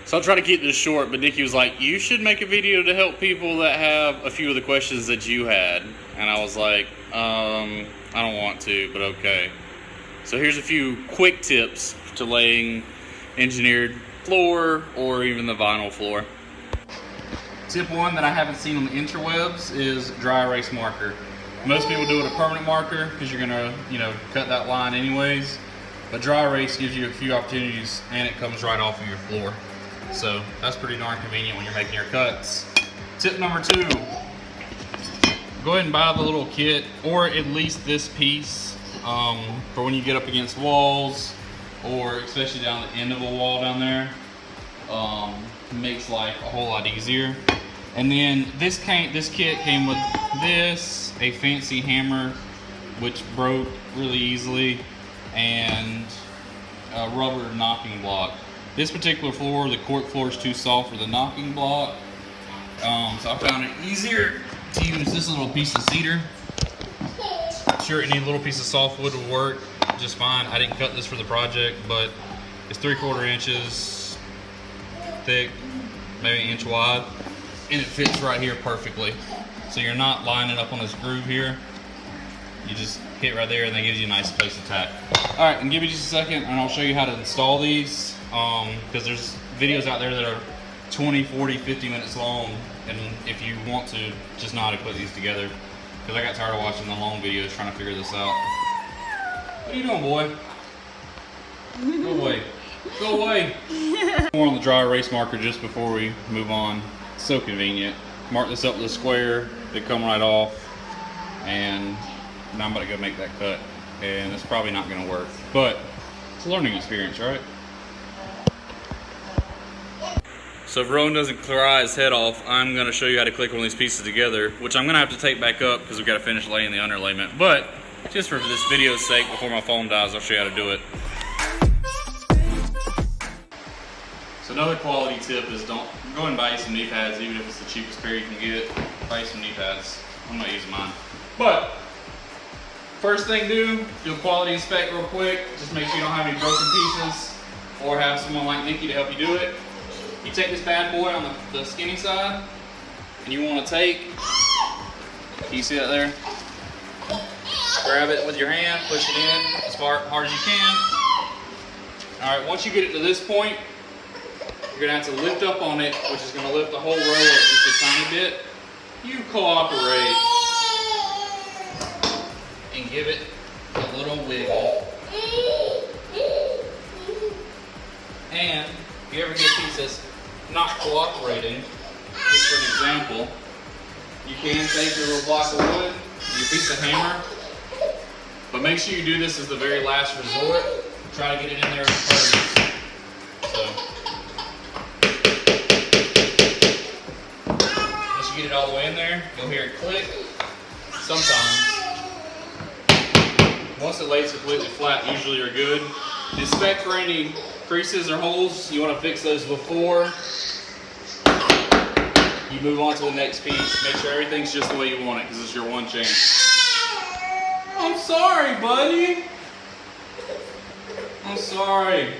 So I'll try to keep this short, but Nikki was like, you should make a video to help people that have a few of the questions that you had. And I was like, I don't want to, but okay. So here's a few quick tips to laying engineered floor or even the vinyl floor. Tip one that I haven't seen on the interwebs is dry erase marker. Most people do it a permanent marker because you're gonna, cut that line anyways. But dry erase gives you a few opportunities and it comes right off of your floor. So that's pretty darn convenient when you're making your cuts. Tip number two, go ahead and buy the little kit, or at least this piece, for when you get up against walls, or especially down the end of a wall down there. Makes life a whole lot easier. And then this kit came with this, a fancy hammer, which broke really easily, and a rubber knocking block. This particular floor, the cork floor, is too soft for the knocking block. So I found it easier to use this little piece of cedar. Sure, any little piece of softwood would work just fine. I didn't cut this for the project, but it's 3/4 inches thick, maybe an inch wide, and it fits right here perfectly. So you're not lining up on this groove here. You just hit right there, and that gives you a nice place to tack. All right, and give me just a second, and I'll show you how to install these. Because there's videos out there that are 20, 40, 50 minutes long, and if you want to just know how to put these together, because I got tired of watching the long videos trying to figure this out. What are you doing, boy? Go away. Go away. More on the dry erase marker just before we move on. It's so convenient. Mark this up with a square, they come right off, and now I'm about to go make that cut, and it's probably not going to work, but it's a learning experience, right? So if Rowan doesn't cry his head off, I'm going to show you how to click one of these pieces together, which I'm going to have to take back up because we've got to finish laying the underlayment. But just for this video's sake, before my phone dies, I'll show you how to do it. So another quality tip is don't go and buy you some knee pads, even if it's the cheapest pair you can get. Buy you some knee pads. I'm not using mine. But first thing do a quality inspect real quick. Just make sure you don't have any broken pieces, or have someone like Nikki to help you do it. You take this bad boy on the skinny side, and you want to take, can you see that there? Grab it with your hand, push it in as hard as you can. All right, once you get it to this point, you're gonna have to lift up on it, which is gonna lift the whole row up just a tiny bit. You cooperate and give it a little wiggle. And if you ever get a piece that's not cooperating, just for an example, you can take your little block of wood, your piece of hammer, but make sure you do this as the very last resort. Try to get it in there first. So, once you get it all the way in there, you'll hear it click. Sometimes, once it lays completely flat, usually you're good. Inspect for any creases or holes. You want to fix those before you move on to the next piece. Make sure everything's just the way you want it, because it's your one chance. I'm sorry, buddy. I'm sorry.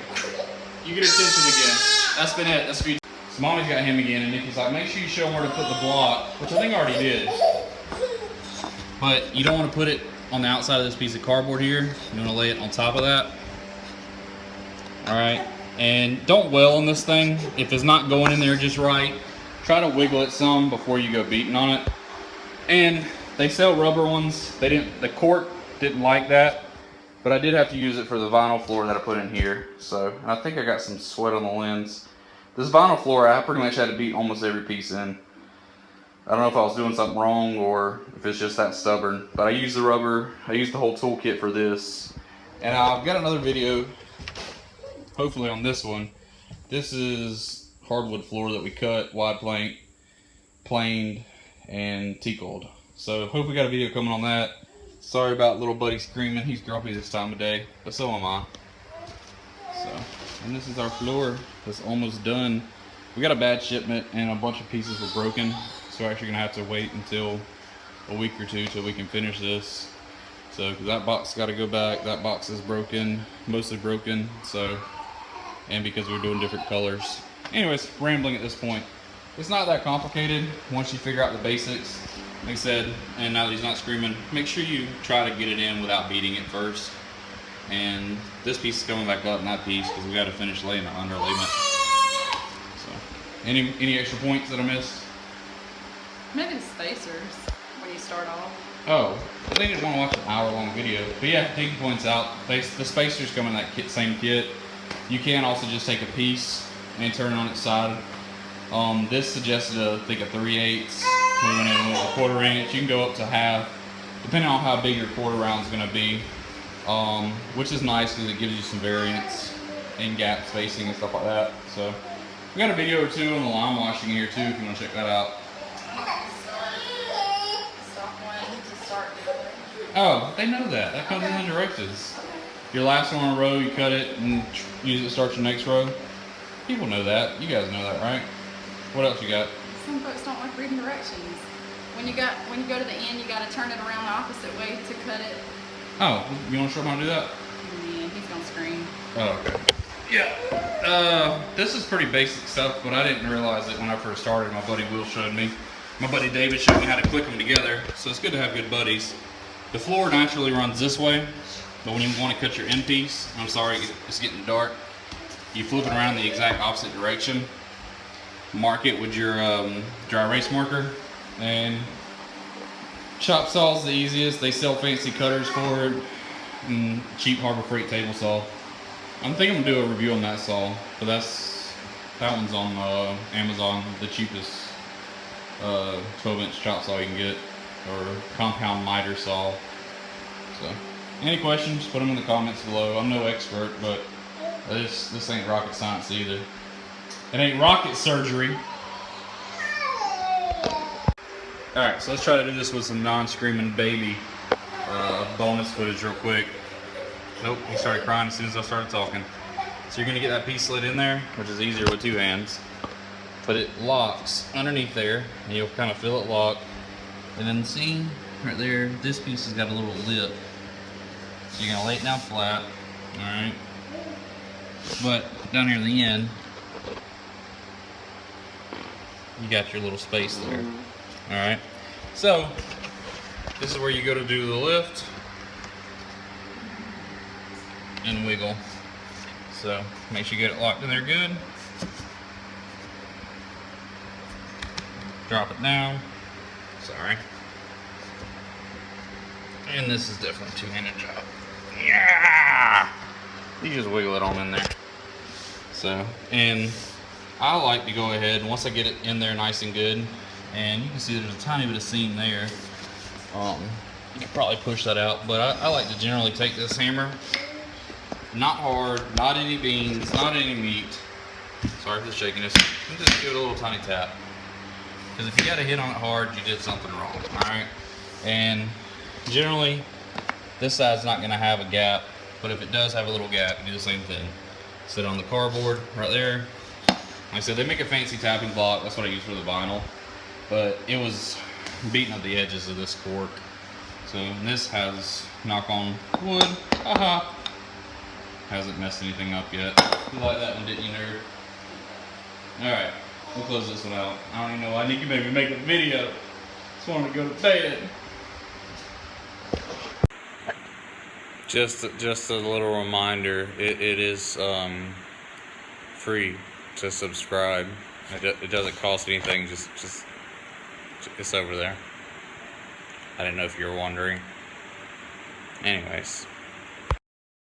You get attention again. That's been it. That's for you. So Mommy's got him again, and Nikki's like, make sure you show him where to put the block, which I think I already did. But you don't want to put it on the outside of this piece of cardboard here. You want to lay it on top of that. Alright, and don't weld on this thing. If it's not going in there just right, try to wiggle it some before you go beating on it. And they sell rubber ones. The cork didn't like that, but I did have to use it for the vinyl floor that I put in here. So, and I think I got some sweat on the lens. This vinyl floor, I pretty much had to beat almost every piece in. I don't know if I was doing something wrong or if it's just that stubborn, but I used the rubber. I used the whole toolkit for this. And I've got another video, hopefully on this one. This is hardwood floor that we cut, wide plank, planed, and teakled. So hope we got a video coming on that. Sorry about little buddy screaming. He's grumpy this time of day, but so am I. So, and this is our floor that's almost done. We got a bad shipment and a bunch of pieces were broken. So we're actually gonna have to wait until a week or two till we can finish this. So, cause that box got to go back. That box is broken, mostly broken. So, and because we're doing different colors. Anyways, rambling at this point. It's not that complicated once you figure out the basics. Like I said, and now that he's not screaming, make sure you try to get it in without beating it first. And this piece is coming back up, not piece, because we got to finish laying the underlayment. So, any extra points that I missed? Maybe the spacers when you start off. Oh, I think I just want to watch an hour-long video. But yeah, taking points out. The spacers come in that same kit. You can also just take a piece and turn it on its side. This suggested I think a 3/8. We went in with a 1/4 inch. You can go up to half, depending on how big your quarter round is going to be. Which is nice because it gives you some variance in gap spacing and stuff like that. So we got a video or two on the lime washing here too if you want to check that out. Oh, they know that. That comes in the directions. Your last one in a row, you cut it and use it to start your next row. People know that. You guys know that, right? What else you got? Some folks don't like reading directions. When you go to the end, you got to turn it around the opposite way to cut it. Oh, you want to show them how to do that? Yeah, he's gonna scream. Oh, okay. Yeah. This is pretty basic stuff, but I didn't realize it when I first started. My buddy Will showed me. My buddy David showed me how to click them together. So it's good to have good buddies. The floor naturally runs this way, but when you want to cut your end piece, I'm sorry, it's getting dark. You flip it around the exact opposite direction. Mark it with your dry erase marker, and chop saw's the easiest. They sell fancy cutters for it, and cheap Harbor Freight table saw. I'm thinking I'm gonna do a review on that saw, but that one's on Amazon, the cheapest 12-inch chop saw you can get, or compound miter saw. So, any questions? Put them in the comments below. I'm no expert, but this ain't rocket science either. It ain't rocket surgery. Alright, so let's try to do this with some non-screaming baby bonus footage real quick. Nope, he started crying as soon as I started talking. So you're going to get that piece slid in there, which is easier with 2 hands. But it locks underneath there, and you'll kind of feel it lock. And then see, right there, this piece has got a little lip. So you're going to lay it down flat, alright? But down here at the end, you got your little space there. Alright, so this is where you go to do the lift and wiggle. So make sure you get it locked in there good. Drop it down. Sorry. And this is definitely a 2-handed job. Yeah! You just wiggle it on in there. So, and I like to go ahead, once I get it in there nice and good, and you can see there's a tiny bit of seam there. You can probably push that out, but I like to generally take this hammer, not hard, not any beans, not any meat. Sorry for the shakiness. And just give it a little tiny tap. Because if you got to hit on it hard, you did something wrong. Alright? And generally, this side's not going to have a gap, but if it does have a little gap, you do the same thing. Sit on the cardboard right there. Like I said, they make a fancy tapping block. That's what I use for the vinyl. But it was beating up the edges of this cork. So this has, knock on wood, haha, hasn't messed anything up yet. You like that one, didn't you, nerd? Alright, we'll close this one out. I don't even know why Nikki made me make a video. Just wanted to go to bed. Just a little reminder, it is free to subscribe. It doesn't cost anything, just it's over there. I didn't know if you were wondering. Anyways.